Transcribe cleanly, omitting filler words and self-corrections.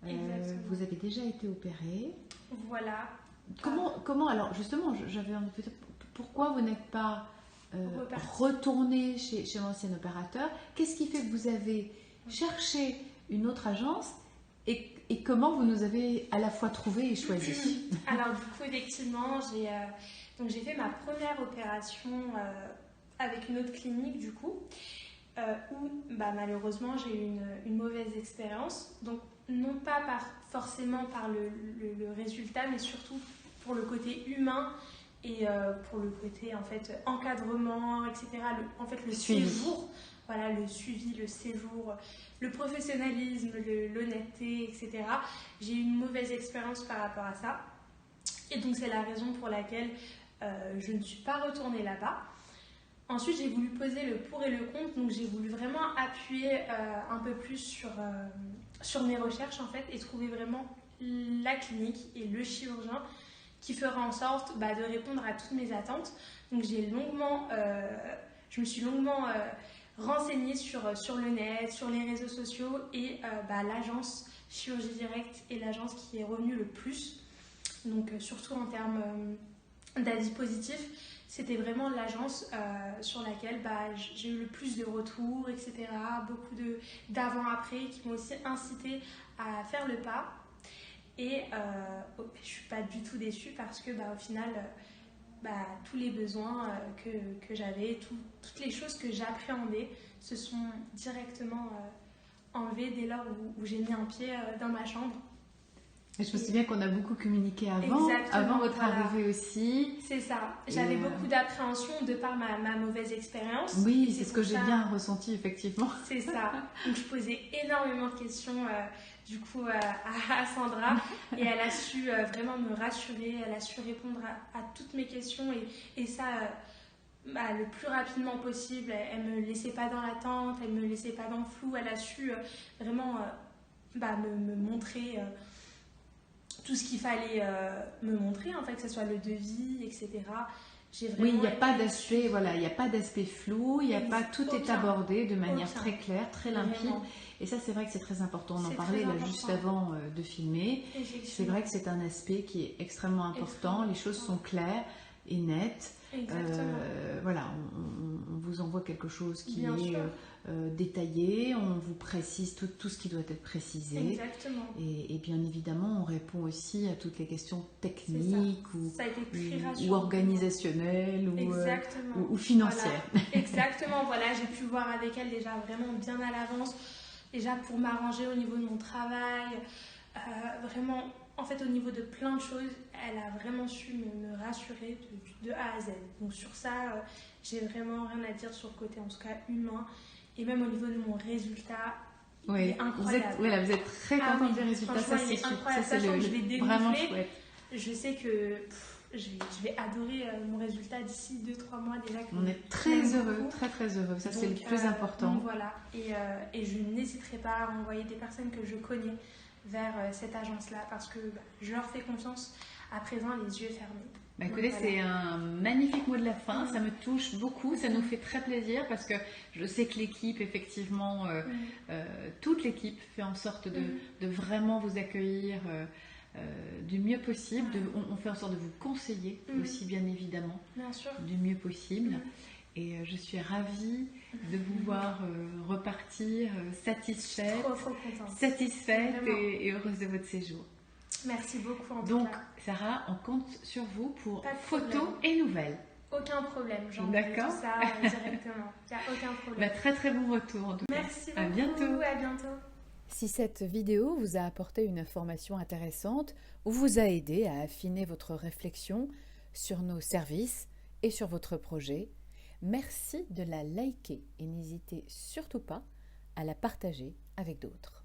Exactement. Vous avez déjà été opérée. Voilà. Comment alors justement, j'avais envie de vous dire, pourquoi vous n'êtes pas Reparti. retourné chez l'ancien opérateur? Qu'est-ce qui fait que vous avez cherché une autre agence et comment vous nous avez à la fois trouvé et choisi? Alors du coup, effectivement, j'ai fait ma première opération avec une autre clinique du coup, où malheureusement j'ai eu une mauvaise expérience. Donc non pas forcément par le résultat, mais surtout pour le côté humain et pour le côté en fait encadrement, etc. Le Suivi. séjour, voilà, le suivi, le séjour, le professionnalisme, l'honnêteté, etc. J'ai eu une mauvaise expérience par rapport à ça. Et donc c'est la raison pour laquelle je ne suis pas retournée là-bas. Ensuite, j'ai voulu poser le pour et le contre, donc j'ai voulu vraiment appuyer un peu plus sur mes recherches en fait et trouver vraiment la clinique et le chirurgien qui fera en sorte de répondre à toutes mes attentes. Donc je me suis longuement renseignée sur le net, sur les réseaux sociaux et l'agence Chirurgie Directe est l'agence qui est revenue le plus. Donc surtout en termes d'avis positifs, c'était vraiment l'agence sur laquelle j'ai eu le plus de retours, etc. Beaucoup d'avant-après qui m'ont aussi incité à faire le pas. Et je ne suis pas du tout déçue parce que au final, tous les besoins que j'avais, toutes les choses que j'appréhendais se sont directement enlevées dès lors où j'ai mis un pied dans ma chambre. Et je me souviens qu'on a beaucoup communiqué avant votre arrivée aussi. C'est ça. J'avais beaucoup d'appréhension de par ma mauvaise expérience. Oui, c'est ce que j'ai bien ressenti, effectivement. C'est ça. Donc je posais énormément de questions du coup à Sandra et elle a su vraiment me rassurer, elle a su répondre à toutes mes questions et ça le plus rapidement possible. Elle me laissait pas dans l'attente, elle me laissait pas dans le flou, elle a su vraiment me montrer tout ce qu'il fallait me montrer, en fait, que ce soit le devis, etc. Oui, il n'y a pas d'aspect, il n'y a pas d'aspect flou, il n'y a pas, tout est abordé de manière très claire, très limpide. Vraiment. Et ça, c'est vrai que c'est très important. On en parlait là juste avant de filmer. C'est vrai que c'est un aspect qui est extrêmement important. Les choses sont claires et nettes. Voilà, on vous envoie quelque chose qui est détaillé, on vous précise tout ce qui doit être précisé. Exactement. Et bien évidemment, on répond aussi à toutes les questions techniques ça a été ou organisationnelles ou financières. Voilà. Exactement, voilà, j'ai pu voir avec elle déjà vraiment bien à l'avance, déjà pour m'arranger au niveau de mon travail, vraiment. En fait, au niveau de plein de choses, elle a vraiment su me rassurer de A à Z. Donc sur ça, j'ai vraiment rien à dire sur le côté, en tout cas, humain. Et même au niveau de mon résultat, il est incroyable. Vous êtes très contente du résultat, ça c'est incroyable. Ça, Sachant que je vais dégonfler, vraiment chouette. Je sais que je vais adorer mon résultat d'ici 2-3 mois déjà. On est très heureux, très heureux. Ça, c'est le plus important. Donc voilà. Et je n'hésiterai pas à envoyer des personnes que je connais vers cette agence-là parce que je leur fais confiance à présent les yeux fermés. Écoutez, c'est un magnifique mot de la fin, ça me touche beaucoup, ça nous fait très plaisir parce que je sais que l'équipe, effectivement, toute l'équipe fait en sorte de vraiment vous accueillir du mieux possible. On fait en sorte de vous conseiller aussi, bien évidemment, du mieux possible. Et je suis ravie de vous voir repartir satisfaite, et heureuse de votre séjour. Merci beaucoup en tout cas. Donc, Sarah, on compte sur vous pour photos et nouvelles. Aucun problème, j'envoie tout ça directement. Il n'y a aucun problème. Très bon retour en tout cas. Merci beaucoup. À bientôt. À bientôt. Si cette vidéo vous a apporté une information intéressante ou vous a aidé à affiner votre réflexion sur nos services et sur votre projet, merci de la liker et n'hésitez surtout pas à la partager avec d'autres.